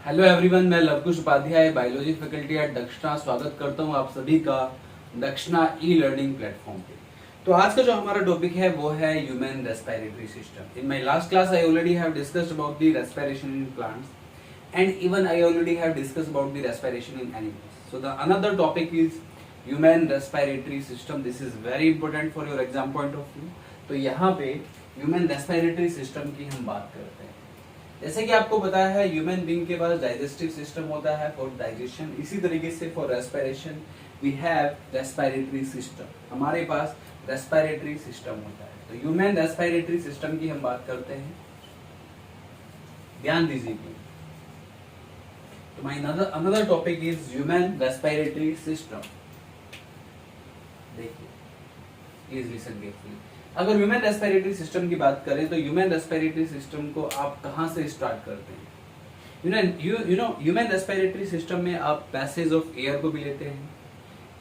Hello everyone, मैं Lavkush Upadhyay biology faculty at Dakshina स्वागत करता हूं आप सभी का दक्षिणा ई लर्निंग प्लेटफॉर्म पे। तो आज का जो हमारा टॉपिक है वो है human respiratory system. In my last class I already have discussed about the respiration in plants and even I already have discussed about the respiration in animals. So the another topic is human respiratory system. This is very important for your exam point of view. तो यहाँ पे human respiratory system की हम बात करते हैं। जैसे कि आपको पता है ह्यूमन बीइंग के पास डाइजेस्टिव सिस्टम होता है फॉर डाइजेशन, इसी तरीके से for respiration we have respiratory system. हमारे पास रेस्पिरेटरी सिस्टम होता है। तो ह्यूमन रेस्पिरेटरी सिस्टम की हम बात करते हैं। ध्यान दीजिए। तो my another topic is human respiratory system. देखिए, प्लीज लिसन केयरफुली। अगर ह्यूमन रेस्पिरेटरी सिस्टम की बात करें तो ह्यूमन रेस्पिरेटरी सिस्टम को आप कहां से स्टार्ट करते हैं? You know human respiratory system में आप पैसेज ऑफ एयर को भी लेते हैं,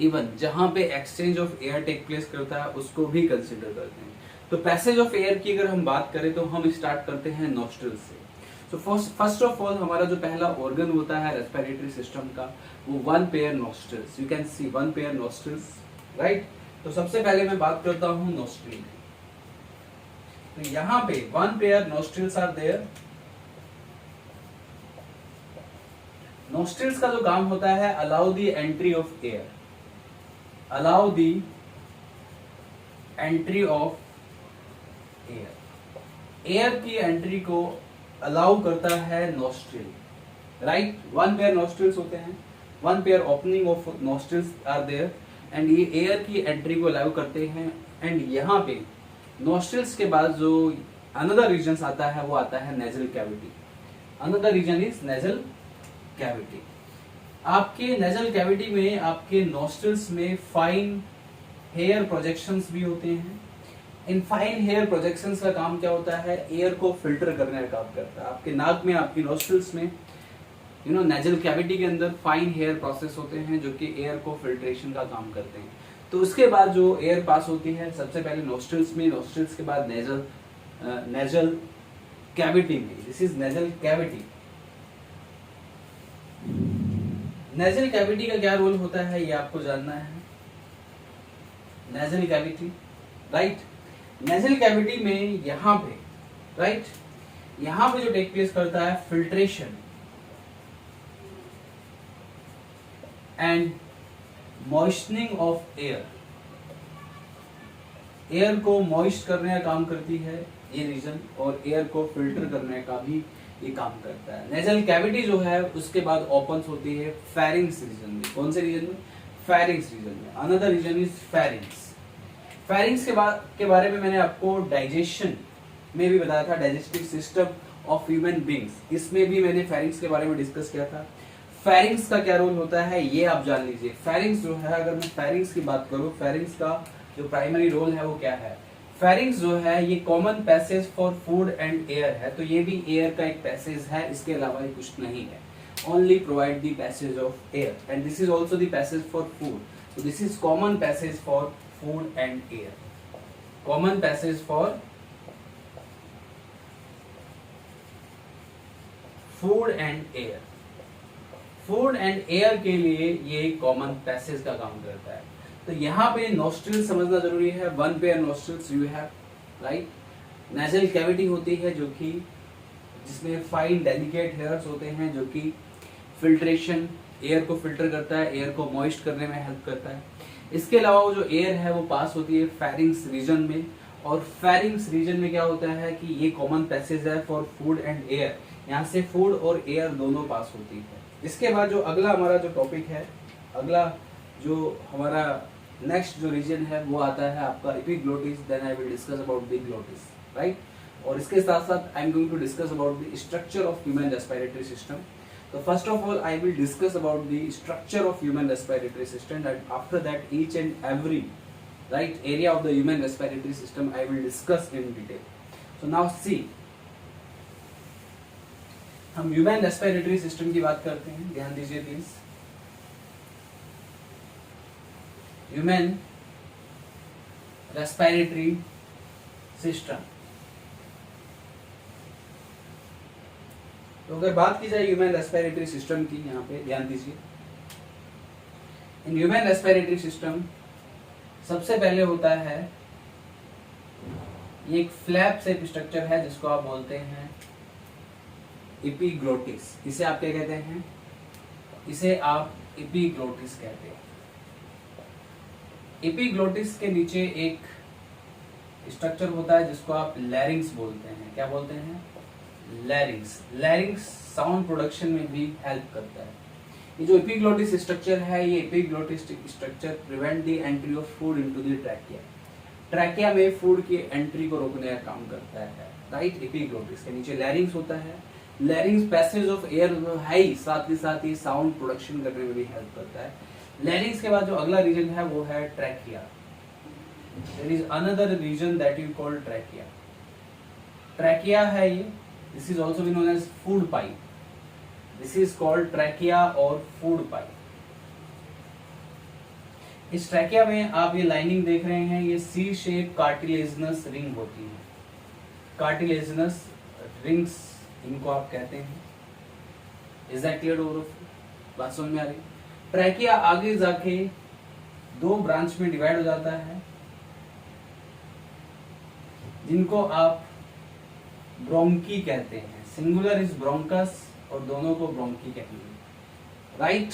इवन जहां पे exchange of air take place करता है उसको भी कंसिडर करते हैं। तो पैसेज ऑफ एयर की अगर हम बात करें तो हम स्टार्ट करते हैं नोस्ट्रल से। तो फर्स्ट ऑफ ऑल हमारा जो पहला ऑर्गन होता है रेस्पिरेटरी सिस्टम का वो one pair nostrils. You can see one pair nostrils, right. तो सबसे पहले मैं बात करता हूं नोस्ट्रल की। तो यहां पे one pair nostrils are there. Nostrils का जो काम होता है allow the entry of air, allow the entry of air. Air की एंट्री को अलाउ करता है nostril, right. One pair nostrils होते हैं, one pair opening of nostrils are there and ये एयर की एंट्री को अलाउ करते हैं। एंड यहाँ पे नोस्ट्रिल्स के बाद जो अनदर रीजन आता है वो आता है nasal cavity. Another region is nasal cavity. आपके नेजल कैविटी में, आपके नोस्ट्रिल्स में फाइन हेयर प्रोजेक्शंस भी होते हैं। इन फाइन हेयर प्रोजेक्शंस का काम क्या होता है? एयर को फिल्टर करने का काम करता है। आपके नाक में, आपकी नोस्ट्रिल्स में, नेजल कैविटी के अंदर फाइन हेयर प्रोसेस होते हैं जो कि एयर को फिल्ट्रेशन का काम करते हैं। तो उसके बाद जो एयर पास होती है सबसे पहले नोस्ट्रिल्स में, नोस्ट्रिल्स के बाद नेजल कैविटी में। This is nasal cavity. Nasal cavity का क्या रोल होता है ये आपको जानना है। Nasal cavity, right. Nasal cavity में यहां पे, राइट, यहां पे जो टेक प्लेस करता है filtration and moistening of air. Air को मॉइस्ट करने का काम करती है ये रीजन, और एयर को फिल्टर करने का भी ये काम करता है। नेजल कैविटी जो है उसके बाद ओपन होती है फेरिंग्स रीजन में। कौन से रीजन में? फेरिंग्स रीजन में। Another region is pharynx. Pharynx के बारे में मैंने आपको डाइजेशन में भी बताया था, digestive system of human beings, इसमें भी मैंने फेरिंग्स के बारे में डिस्कस किया था। फेरिंग्स का क्या रोल होता है ये आप जान लीजिए। फेरिंग्स जो है, अगर मैं फेरिंग्स की बात करूं, फेरिंग्स का जो प्राइमरी रोल है वो क्या है? फेरिंग्स जो है ये common passage for food and air है। तो ये भी एयर का एक पैसेज है, इसके अलावा ये कुछ नहीं है। Only provide the passage of air and this is also the passage for food. तो this is common passage for food and air. Common passage for food and air. Food and air के लिए ये common passage का काम करता है। तो यहाँ पे नोस्ट्रिल समझना जरूरी है। One pair nostrils you have, right. Nasal cavity होती है जो कि जिसमें फाइन डेलिकेट हेयर्स होते हैं जो कि फिल्ट्रेशन, एयर को फिल्टर करता है, एयर को मॉइस्ट करने में हेल्प करता है। इसके अलावा वो जो एयर है वो पास होती है फेरिंग्स रीजन में, और फेरिंग्स रीजन में क्या होता है कि ये कॉमन पैसेज है फॉर फूड एंड एयर। यहाँ से फूड और एयर दोनों पास होती है। इसके बाद जो अगला हमारा जो टॉपिक है, अगला जो हमारा नेक्स्ट जो रीजन है वो आता है आपका epiglottis. Then I will discuss about the glottis, right. और इसके साथ साथ I am going to discuss about the structure of human respiratory system. तो first of all I will discuss about the structure of human respiratory system and after that each and every right area of the human respiratory system I will discuss in detail. So now see, हम human respiratory system की बात करते हैं। ध्यान दीजिए please. Human respiratory system तो अगर बात की जाए ह्यूमन रेस्पिरेटरी सिस्टम की, यहाँ पे ध्यान दीजिए, इन ह्यूमन रेस्पिरेटरी सिस्टम सबसे पहले होता है ये एक फ्लैप शेप स्ट्रक्चर है जिसको आप बोलते हैं एपिग्लोटिस। इसे आप क्या कहते हैं? इसे आप एपिग्लोटिस कहते हैं। एपिग्लोटिस के नीचे एक स्ट्रक्चर होता है जिसको आप लैरिंग्स बोलते हैं। क्या बोलते हैं? लैरिंग्स। लैरिंग्स साउंड प्रोडक्शन में भी हेल्प करता है। ये जो एपिग्लोटिस स्ट्रक्चर है, ये epiglottis structure prevent the entry of food into the trachea. Trachea में फूड की एंट्री को रोकने का काम करता है, राइट। एपिग्लोटिस के नीचे लैरिंग्स होता है। लैरिंग्स पैसेज ऑफ एयर है ही, साथ ही साउंड प्रोडक्शन करने में भी हेल्प करता है। लैरिंग्स के बाद जो अगला रीजन है वो है trachea. There is another region that you call trachea. Trachea है ये, this is also be known as food pipe. This is called trachea और फूड पाइप। इस ट्रैकिया में आप ये लाइनिंग देख रहे हैं, ये सी शेप कार्टिलेजनस रिंग होती है। कार्टिलेजनस रिंग्स इनको आप कहते हैं। Is that clear? बात समझ में आ रही? ट्रैकिया आगे जाके दो ब्रांच में डिवाइड हो जाता है जिनको आप ब्रोंकी कहते हैं। सिंगुलर इज ब्रोंकस और दोनों को ब्रोंकी कहेंगे, राइट।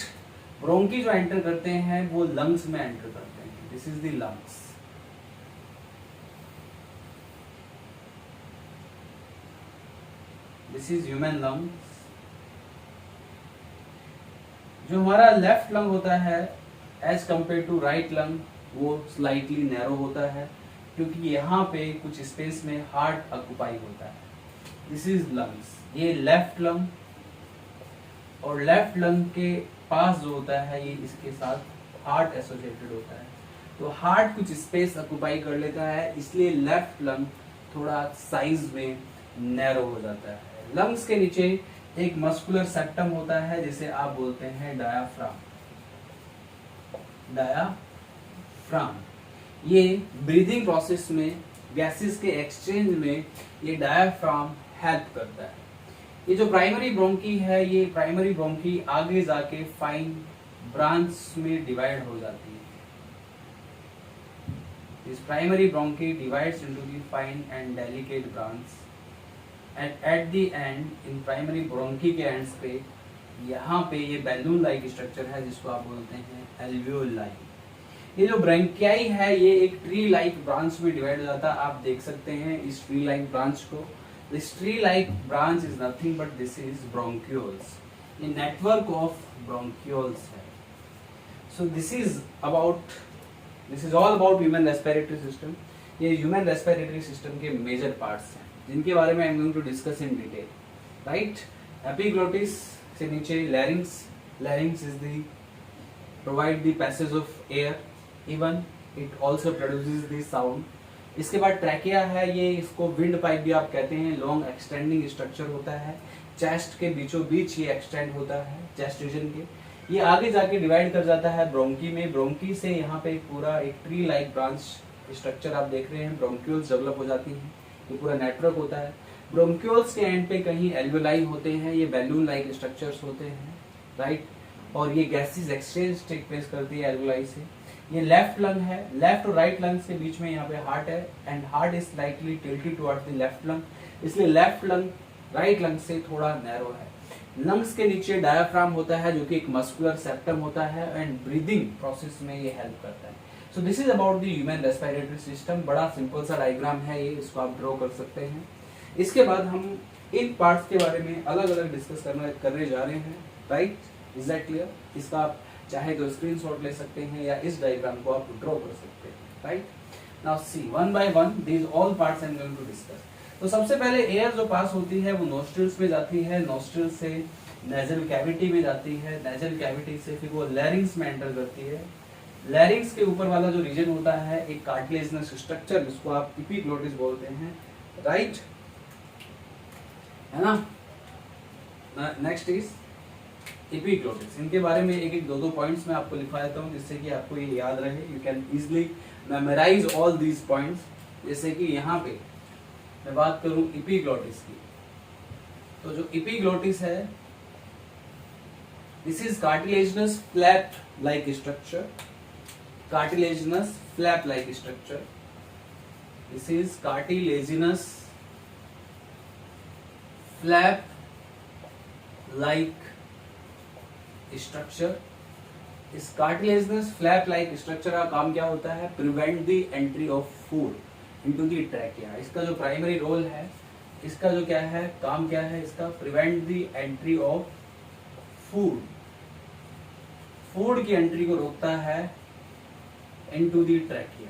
ब्रोंकी जो एंटर करते हैं वो लंग्स में एंटर करते हैं। This is the lungs. This is human lungs. जो हमारा लेफ्ट लंग होता है as compare to right lung, वो स्लाइटली नैरो होता है क्योंकि यहाँ पे कुछ स्पेस में हार्ट ऑक्युपाई होता है। This is lungs. ये लेफ्ट लंग, और लेफ्ट लंग के पास जो होता है ये इसके साथ हार्ट एसोसिएटेड होता है। तो हार्ट कुछ स्पेस ऑक्युपाई कर लेता है, इसलिए लेफ्ट लंग थोड़ा साइज में नैरो हो जाता है। लंग्स के नीचे एक मस्कुलर सेप्टम होता है जिसे आप बोलते हैं डायाफ्राम। डायाफ्राम ये ब्रीदिंग प्रोसेस में, गैसेस के एक्सचेंज में ये डायाफ्राम हेल्प करता है। ये जो प्राइमरी ब्रोंकी है, ये प्राइमरी ब्रोंकी आगे जाके फाइन ब्रांच में डिवाइड हो जाती है। This primary bronchi divides into the fine and delicate branch and at the end, in primary bronchi के एंड्स पे यहाँ पे ये बैलून लाइक स्ट्रक्चर है जिसको आप बोलते हैं एल्वियोलाई। ये जो ब्रोंकियाई है ये एक ट्री लाइक ब्रांच में डिवाइड हो जाता है। आप देख सकते हैं इस ट्री लाइक ब्रांच को। This tree-like branch is nothing but this is bronchioles. A network of bronchioles है. So this is all about human respiratory system. ये human respiratory system के major parts हैं जिनके बारे में I am going to discuss in detail. Right? Epiglottis से नीचे larynx. Larynx is provide the passage of air. Even it also produces the sound. इसके बाद ट्रैकिया है, ये इसको विंड पाइप भी आप कहते हैं। लॉन्ग एक्सटेंडिंग स्ट्रक्चर होता है, चेस्ट के बीचों बीच ये एक्सटेंड होता है, चेस्ट रीजन के। ये आगे जाके डिवाइड कर जाता है ब्रोंकी में। ब्रोंकी से यहाँ पे पूरा एक ट्री लाइक ब्रांच स्ट्रक्चर आप देख रहे हैं, ब्रोंक्यूल्स डेवलप हो जाती हैं। ये पूरा नेटवर्क होता है। ब्रोंक्यूल्स के एंड पे कहीं एल्वियोलाई होते हैं, ये बैलून लाइक स्ट्रक्चर्स होते हैं, राइट। और ये गैसेस एक्सचेंज टेक प्लेस करती है एल्वियोलाई से। ये लेफ्ट लंग है, लेफ्ट और राइट लंग्स के बीच में यहाँ पे हार्ट है and heart is slightly tilted towards the left lung, इसलिए लेफ्ट लंग राइट लंग से थोड़ा नैरो है। लंग्स के नीचे डायाफ्राम होता है जो कि एक मस्कुलर सेप्टम होता है एंड ब्रीदिंग प्रोसेस में ये हेल्प करता है। So this is about the human respiratory system. बड़ा सिंपल सा डायग्राम है ये, इसको आप ड्रॉ कर सकते हैं। इसके बाद हम इन पार्ट्स के बारे में अलग अलग डिस्कस करने जा रहे हैं, राइट। Is that clear? इसका आप चाहे तो स्क्रीनशॉट ले सकते हैं या इस डायग्राम को आप ड्रॉ कर सकते हैं, right. Now see one by one these all parts I am going to discuss. तो सबसे पहले एयर जो पास होती है वो नोस्ट्रिल्स में जाती है, नोस्ट्रिल से नेजल कैविटी में जाती है, नेजल कैविटी से फिर वो लैरिंग्स में एंटर करती है। लैरिंग्स के ऊपर वाला जो रीजन होता है एक कार्टिलेजनस स्ट्रक्चर जिसको आप एपिग्लोटिस बोलते हैं, राइट, है ना। Next is epiglottis. इनके बारे में एक एक दो पॉइंट्स मैं आपको लिखवा देता हूँ जिससे कि आपको ये याद रहे। You can easily memorise all these points. जैसे कि यहाँ पे मैं बात करूँ एपिग्लोटिस की, तो जो एपिग्लोटिस है, this is cartilaginous flap like structure, cartilaginous flap like structure, this is cartilaginous flap like structure. इस कार्टिलेजिनस फ्लैप लाइक स्ट्रक्चर का काम क्या होता है? Prevent the entry of food into the trachea. इसका जो प्राइमरी रोल है, इसका जो क्या है, काम क्या है इसका? Prevent the entry of food, food की एंट्री को रोकता है इनटू द ट्रैकिया।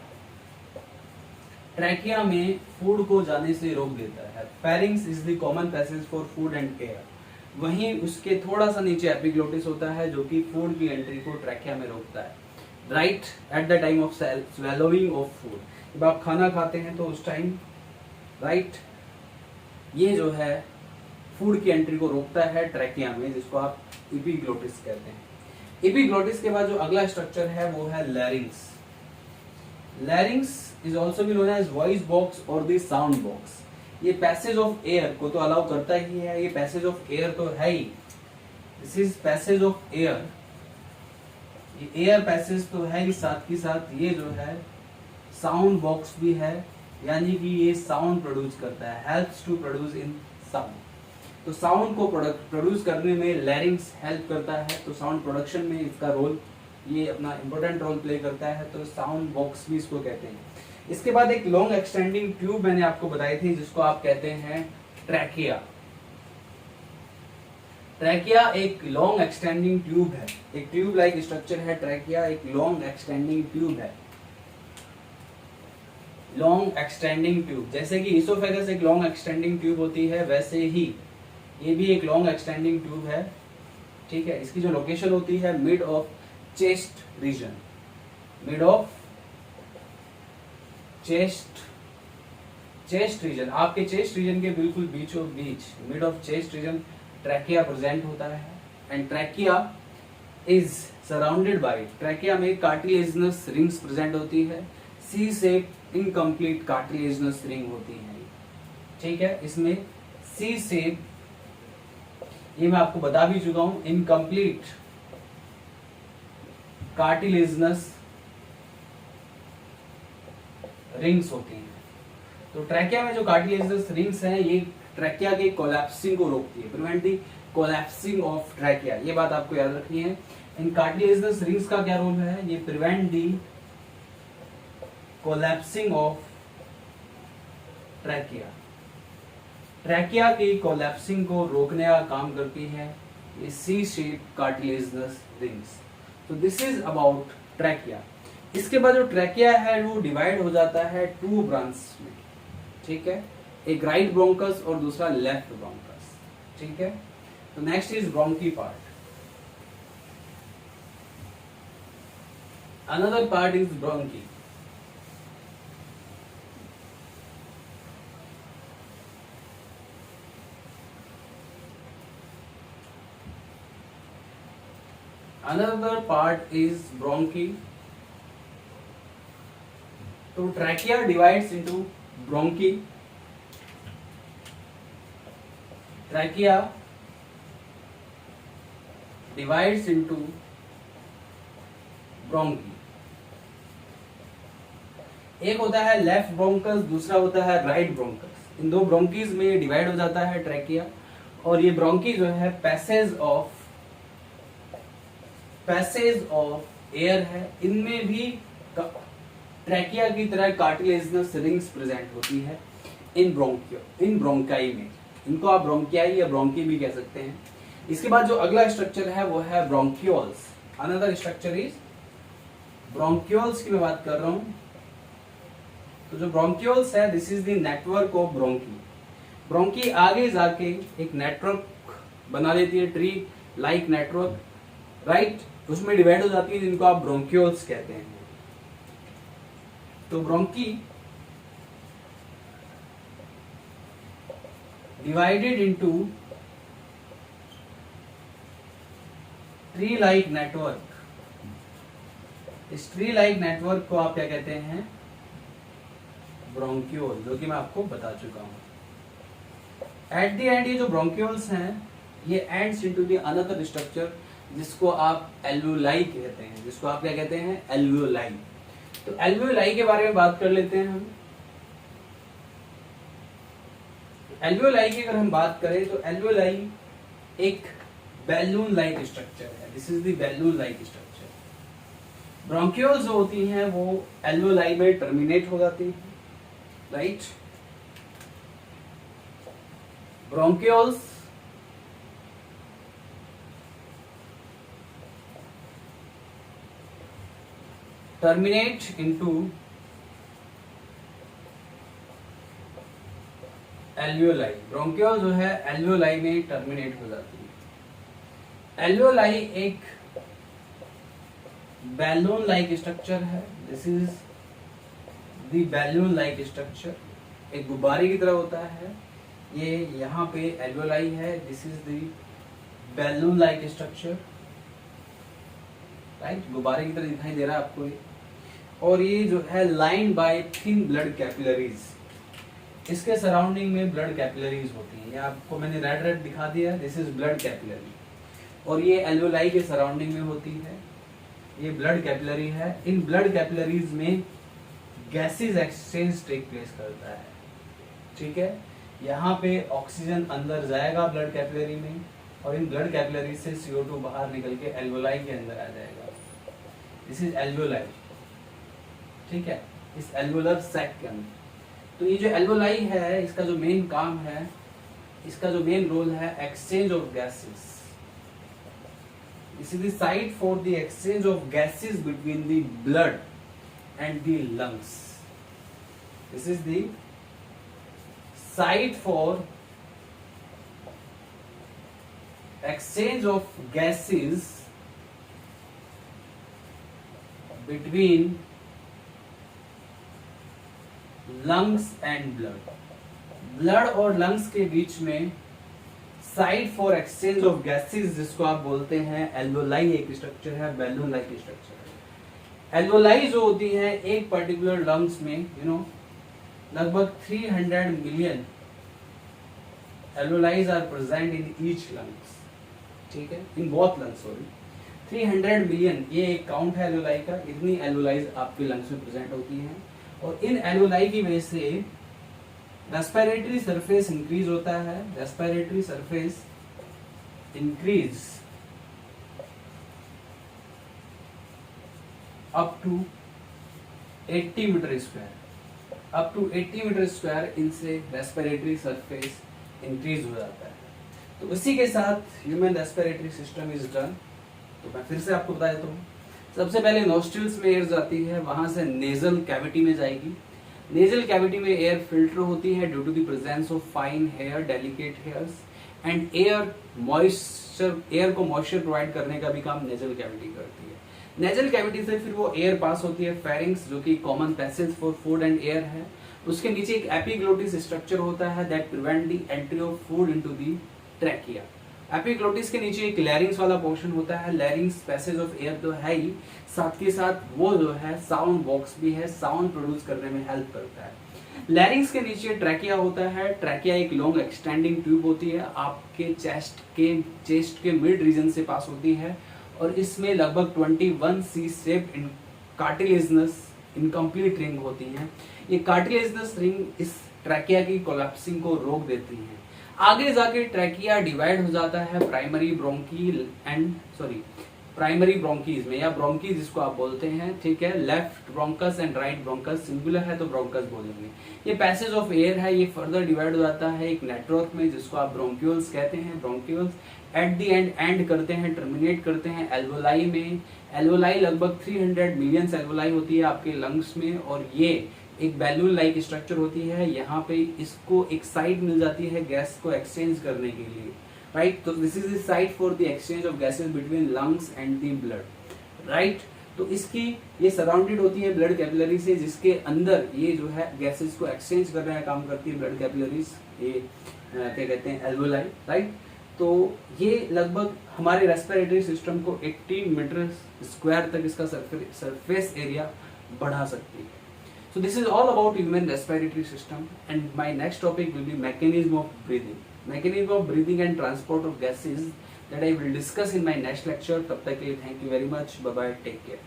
ट्रैकिया में फूड को जाने से रोक देता है। Pharynx is the common passage for food and air. वहीं उसके थोड़ा सा नीचे एपिग्लोटिस होता है जो कि फूड की एंट्री को ट्रैकिया में रोकता है। Right at the time of swallowing of food, जब आप खाना खाते हैं तो उस टाइम राइट ये जो है फूड की एंट्री को रोकता है ट्रैकिया में, जिसको आप एपिग्लोटिस कहते हैं। एपिग्लोटिस के बाद जो अगला स्ट्रक्चर है वो है larynx. Larynx is also be known as voice box और द साउंड बॉक्स। ये पैसेज ऑफ एयर को तो अलाउ करता ही है, ये पैसेज ऑफ एयर तो है ही, this is passage of air, ये एयर पैसेज तो है ही, साथ ही साथ ये जो है साउंड बॉक्स भी है, यानी कि ये साउंड प्रोड्यूस करता है, helps to produce in sound. तो साउंड को प्रोड्यूस करने में लैरिंग्स हेल्प करता है, तो साउंड प्रोडक्शन में इसका रोल, ये अपना इंपॉर्टेंट रोल प्ले करता है, तो साउंड बॉक्स भी इसको कहते हैं। इसके बाद एक लॉन्ग एक्सटेंडिंग ट्यूब मैंने आपको बताई थी जिसको आप कहते हैं ट्रैकिया। ट्रैकिया एक लॉन्ग एक्सटेंडिंग ट्यूब है, एक ट्यूब लाइक स्ट्रक्चर है ट्रैकिया, एक लॉन्ग एक्सटेंडिंग ट्यूब है। लॉन्ग एक्सटेंडिंग ट्यूब, जैसे कि इसोफेगस एक लॉन्ग एक्सटेंडिंग ट्यूब होती है, वैसे ही ये भी एक लॉन्ग एक्सटेंडिंग ट्यूब है। ठीक है, इसकी जो लोकेशन होती है mid of chest region, mid of chest region, आपके चेस्ट रीजन के बिल्कुल बीचों बीच, mid of chest region trachea present होता है। And trachea is surrounded by, trachea में कार्टिलेजिनस रिंग्स प्रेजेंट होती है, C shape incomplete cartilaginous ring होती है। ठीक है, इसमें सी शेप, ये मैं आपको बता भी चुका हूं, इनकम्प्लीट कार्टिलेजिनस रिंग्स होती हैं। तो ट्रैकिया में जो कार्टिलेजिनस रिंग्स हैं, ये ट्रैकिया के कोलैप्सिंग को रोकती है, prevent the collapsing of trachea, ये बात आपको याद रखनी है। इन कार्टिलेजिनस रिंग्स का क्या रोल है? ये prevent the collapsing of trachea, trachea की कोलैप्सिंग को रोकने का काम करती है ये सी शेप कार्टिलेजिनस रिंग्स। तो दिस इज अबाउट ट्रैकिया। इसके बाद जो ट्रैकिया है वो डिवाइड हो जाता है टू ब्रांच में। ठीक है, एक राइट ब्रोंकस और दूसरा लेफ्ट ब्रोंकस। ठीक है, तो next is bronchi part. Another part is bronchi. Another part is bronchi. So trachea divides into bronchi. Trachea divides into bronchi. एक होता है लेफ्ट ब्रोंकस, दूसरा होता है राइट ब्रोंकस। इन दो ब्रोंकीज में डिवाइड हो जाता है ट्रैकिया, और ये ब्रोंकी जो है पैसेज ऑफ एयर है। इनमें भी ट्रैकिया की तरह कार्टिलेजिनस रिंग्स प्रेजेंट होती है इन ब्रोंकाई में। इनको आप ब्रोंकियाई या ब्रोंकी भी कह सकते हैं। इसके बाद जो अगला स्ट्रक्चर है वो है bronchioles. Another structure is bronchioles की मैं बात कर रहा हूं। तो जो ब्रोंक्यूल्स है, this is the network of bronchi. Bronchi आगे जाके एक नेटवर्क बना लेती है, ट्री लाइक नेटवर्क, राइट, उसमें डिवाइड हो जाती है, जिनको आप ब्रोंक्यूल्स कहते हैं। तो bronchi divided into tree like network. इस ट्री लाइक नेटवर्क को आप क्या कहते हैं? ब्रोंक्यूल, जो कि मैं आपको बता चुका हूं। एट द एंड ये जो ब्रोंक्यूल्स हैं ये ends into the another structure जिसको आप एल्वियोलाई कहते हैं, जिसको आप क्या कहते हैं, एल्वियोलाई। तो एल्वियोलाई के बारे में बात कर लेते हैं हम। एल्वियोलाई की अगर हम बात करें तो एल्वियोलाई एक बैलून लाइक स्ट्रक्चर है। This is the balloon like structure. Bronchioles जो होती हैं वो एल्वियोलाई में टर्मिनेट हो जाती हैं, right. Bronchioles terminate into alveoli. Bronchiole जो है एल्वियोलाई में टर्मिनेट हो जाती है। एल्वियोलाई एक बैलून लाइक स्ट्रक्चर है। This is the balloon like structure, एक गुब्बारे की तरह होता है। ये यहाँ पे एल्वियोलाई है। This is the balloon like structure, right. गुब्बारे की तरह दिखाई दे रहा है आपको ये। और ये जो है line by thin blood capillaries, इसके सराउंडिंग में ब्लड कैपिलरीज होती हैं। ये आपको मैंने रेड रेड दिखा दिया है, दिस इज ब्लड कैपिलरी। और ये एल्वियोलाई के सराउंडिंग में होती है, ये ब्लड कैपिलरी है। इन ब्लड कैपिलरीज में गैसेस एक्सचेंज टेक प्लेस करता है, ठीक है। यहाँ पे ऑक्सीजन अंदर जाएगा ब्लड कैपिलरी में और इन ब्लड कैपिलरी से CO2 बाहर निकल के एल्वियोलाई के अंदर आ जाएगा। दिस इज एल्वियोलाई, ठीक है, इस एल्वियोलर सैक के अंदर। तो ये जो एल्वियोलाई है इसका जो मेन काम है, इसका जो मेन रोल है, exchange of gases. This is the site for the exchange of gases between the blood and the lungs. This is the site for exchange of gases between lungs and blood. Blood और lungs के बीच में site for exchange of gases, जिसको आप बोलते हैं alveoli, एक structure है, balloon like structure. Alveoli जो होती है एक पर्टिकुलर लंग्स में लगभग 300 million alveoli are present in each lungs, ठीक है, in both lungs, sorry 300 million, ये एक काउंट है एल्वियोलाई का। इतनी एल्वियोलाइज आपके लंग्स में प्रेजेंट होती हैं। और इन एल्वियोलाई की वजह से रेस्पिरेटरी सरफेस इंक्रीज होता है। Respiratory surface increase up to 80 metre square, up to 80 metre square इनसे रेस्पिरेटरी सरफेस इंक्रीज हो जाता है। तो उसी के साथ human respiratory system is done. तो मैं फिर से आपको बता देता हूँ। सबसे पहले नोस्ट्रिल्स में एयर जाती है, वहां से नेजल कैविटी में जाएगी। नेजल कैविटी में एयर फिल्टर होती है due to the presence of fine hair, delicate hairs and air को मॉइस्चर प्रोवाइड करने का भी काम नेजल कैविटी करती है। नेजल कैविटी से फिर वो एयर पास होती है फेरिंग्स, जो कि common passage for food and air है। उसके नीचे एक एपिग्लोटिस स्ट्रक्चर होता है that prevent the entry of food into the trachea. Epiglottis के नीचे एक लैरिंग्स वाला पोर्शन होता है। लैरिंग्स पैसेज ऑफ एयर तो है ही, साथ के साथ वो जो है साउंड बॉक्स भी है, साउंड प्रोड्यूस करने में हेल्प करता है। लैरिंग्स के नीचे ट्रैकिया होता है। ट्रैकिया एक लॉन्ग एक्सटेंडिंग ट्यूब होती है, आपके चेस्ट के मिड रीजन से पास होती है और इसमें लगभग 21 सी शेप इन कार्टिलेजनस इनकम्प्लीट रिंग होती हैं। ये कार्टिलेजनस रिंग इस ट्रैकिया की कोलैप्सिंग को रोक देती हैं। आगे जाके ट्रैकिया डिवाइड हो जाता है प्राइमरी ब्रोंकीज में, या ब्रोंकीज जिसको आप बोलते हैं, ठीक है। Left bronchus and right bronchus, singular है तो ब्रोंकस बोलेंगे। ये पैसेज ऑफ एयर है, ये फर्दर डिवाइड हो जाता है एक नेटवर्क में जिसको आप ब्रोंक्यूल्स कहते हैं। ब्रोंक्यूल्स एट दी एंड करते हैं, टर्मिनेट करते हैं एल्वियोलाई में। एल्वियोलाई लगभग 300 मिलियन एल्वियोलाई होती है आपके लंग्स में और ये एक बैलून लाइक स्ट्रक्चर होती है। यहाँ पे इसको एक साइट मिल जाती है गैस को एक्सचेंज करने के लिए, राइट। तो this is the site for the exchange of gases between lungs and the blood, right. तो इसकी ये सराउंडेड होती है ब्लड कैपिलरी से, जिसके अंदर ये जो है गैसेस को एक्सचेंज करने का काम करती है ब्लड कैपिलरीज, ये क्या कहते हैं एल्वियोलाई, राइट। तो ये लगभग हमारे रेस्पिरेटरी सिस्टम को 80 मीटर स्क्वायर तक इसका सरफेस एरिया बढ़ा सकती है। So this is all about human respiratory system, and my next topic will be mechanism of breathing. Mechanism of breathing and transport of gases that I will discuss in my next lecture. तब तक के लिए thank you very much. Bye bye. Take care.